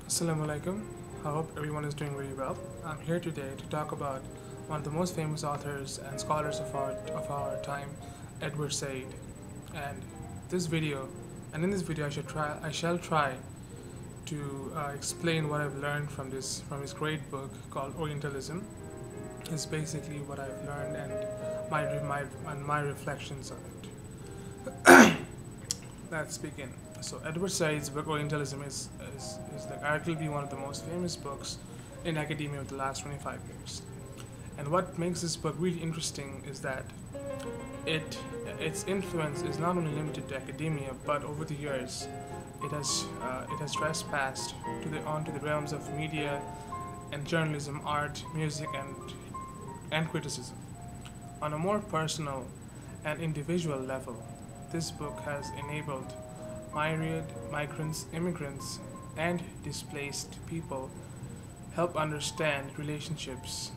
Assalamu alaikum. I hope everyone is doing very well. I'm here today to talk about one of the most famous authors and scholars of our time, Edward Said. And this video, and in this video, I shall try to explain what I've learned from his great book called Orientalism. It's basically what I've learned and my reflections on it. Let's begin. So Edward Said's book Orientalism is like arguably one of the most famous books in academia of the last 25 years. And what makes this book really interesting is that its influence is not only limited to academia, but over the years, it has trespassed onto the realms of media and journalism, art, music, and criticism. On a more personal and individual level, this book has enabled myriad migrants, immigrants, and displaced people help understand relationships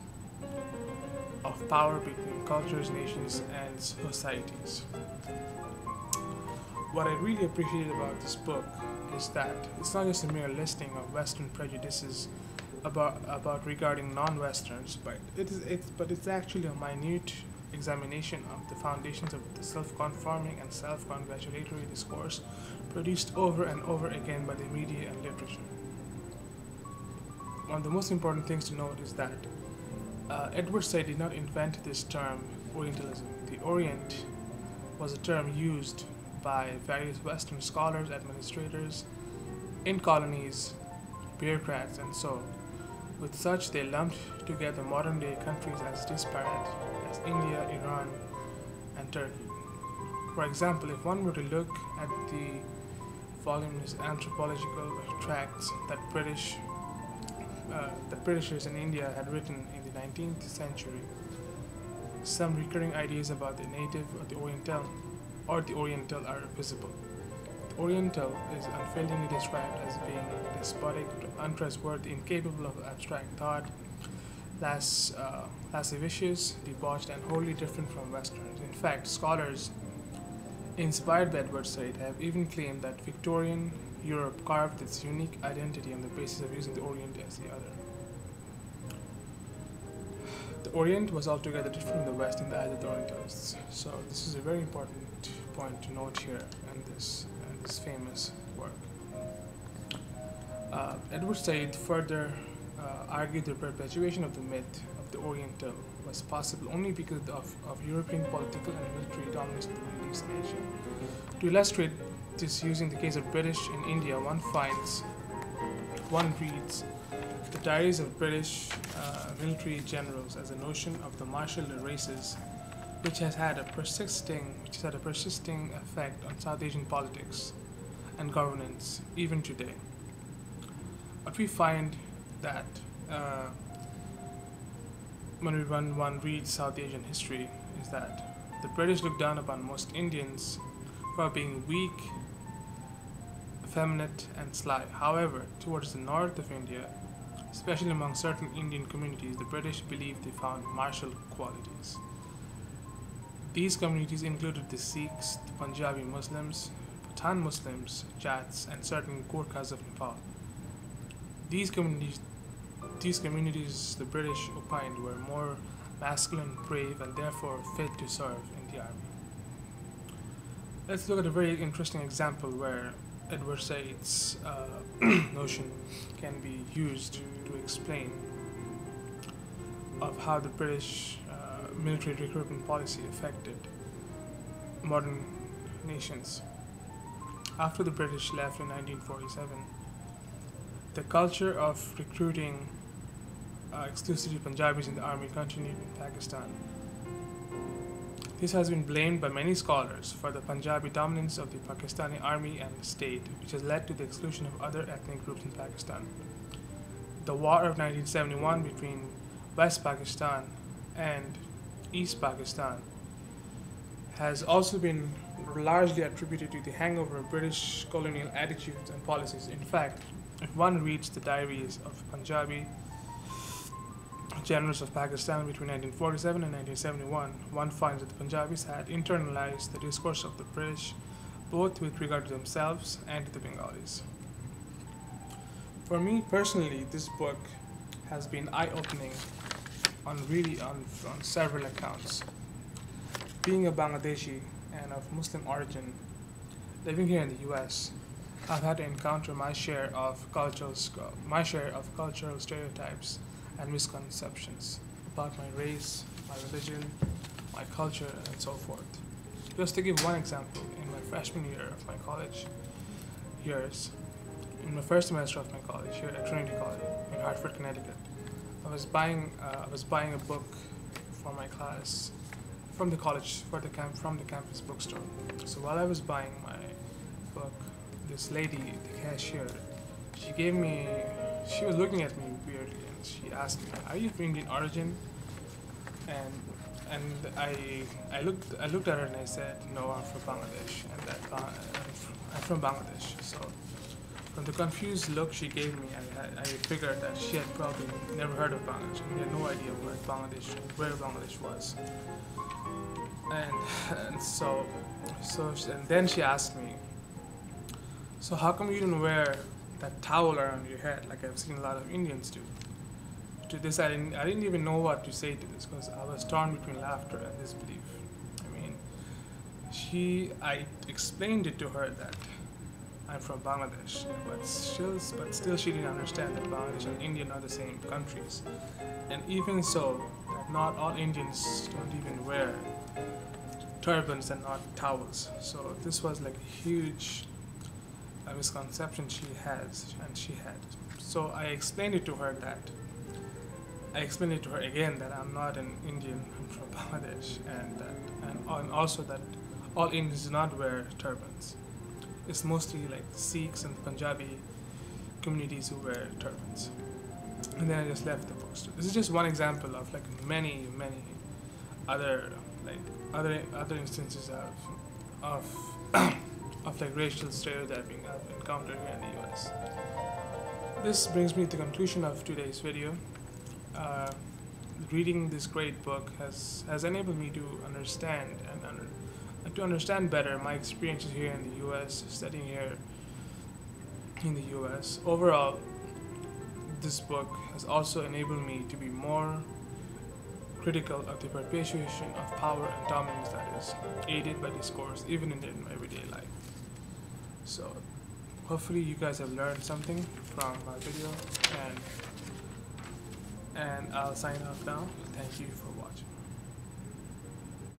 of power between cultures, nations, and societies. What I really appreciate about this book is that it's not just a mere listing of Western prejudices about regarding non-Westerns, but it's actually a minute examination of the foundations of the self-conforming and self-congratulatory discourse produced over and over again by the media and literature. One of the most important things to note is that Edward Said did not invent this term, Orientalism. The Orient was a term used by various Western scholars, administrators, in colonies, bureaucrats, and so. With such, they lumped together modern-day countries as disparate as India, Iran, and Turkey. For example, if one were to look at the voluminous anthropological tracts that Britishers in India had written in the 19th century, some recurring ideas about the native or the Oriental are visible. The Oriental is unfailingly described as being despotic, untrustworthy, incapable of abstract thought, lascivious, debauched, and wholly different from Westerners. In fact, scholars inspired by Edward Said have even claimed that Victorian Europe carved its unique identity on the basis of using the Orient as the other. The Orient was altogether different from the West in the eyes of the Orientalists. So this is a very important point to note here in this famous work. Edward Said further argued the perpetuation of the myth of the Oriental was possible only because of European political and military dominance in the Middle East and Asia. To illustrate this, using the case of British in India, one reads the diaries of British military generals as a notion of the martial races, which has had a persisting effect on South Asian politics and governance even today. What we find that when one reads South Asian history is that the British look down upon most Indians for being weak, effeminate, and sly. However, towards the north of India, especially among certain Indian communities, the British believed they found martial qualities. These communities included the Sikhs, the Punjabi Muslims, Pathan Muslims, Jats, and certain Gorkhas of Nepal. These communities, the British opined, were more masculine, brave, and therefore fit to serve in the army. Let's look at a very interesting example where Edward Said's notion can be used to explain of how the British military recruitment policy affected modern nations. After the British left in 1947, the culture of recruiting exclusively Punjabis in the army continued in Pakistan. This has been blamed by many scholars for the Punjabi dominance of the Pakistani army and state, which has led to the exclusion of other ethnic groups in Pakistan. The war of 1971 between West Pakistan and East Pakistan has also been largely attributed to the hangover of British colonial attitudes and policies. In fact, if one reads the diaries of Punjabi generals of Pakistan between 1947 and 1971, one finds that the Punjabis had internalized the discourse of the British, both with regard to themselves and to the Bengalis. For me personally, this book has been eye-opening on several accounts. Being a Bangladeshi and of Muslim origin, living here in the U.S., I've had to encounter my share of cultural stereotypes and misconceptions about my race, my religion, my culture, and so forth. Just to give one example, in my freshman year of my college years, in my first semester of my college here at Trinity College in Hartford, Connecticut, I was buying a book for my class from the college from the campus bookstore. So while I was buying my book, this lady, the cashier, she was looking at me weirdly, and she asked me, "Are you of Indian origin?" And I looked at her and I said, "No, I'm from Bangladesh," and I'm from Bangladesh. So from the confused look she gave me, I figured that she had probably never heard of Bangladesh and had no idea where Bangladesh was. And then she asked me, "So how come you didn't wear that towel around your head like I've seen a lot of Indians do?" To this, I didn't even know what to say to this because I was torn between laughter and disbelief. I mean, I explained it to her that I'm from Bangladesh, but still she didn't understand that Bangladesh and India are the same countries. And even so, that not all Indians don't even wear turbans and not towels. So this was like a huge misconception she had. So I explained it to her again that I'm not an Indian, I'm from Bangladesh, and also that all Indians do not wear turbans. It's mostly like Sikhs and Punjabi communities who wear turbans. And then I just left the bookstore. This is just one example of like many other instances of of like racial stereotyping I've encountered here in the US. This brings me to the conclusion of today's video. Reading this great book has enabled me to understand better my experiences here in the U.S., studying here in the U.S. Overall, this book has also enabled me to be more critical of the perpetuation of power and dominance that is aided by discourse, even in my everyday life. So, hopefully you guys have learned something from my video, and I'll sign off now. Thank you for watching.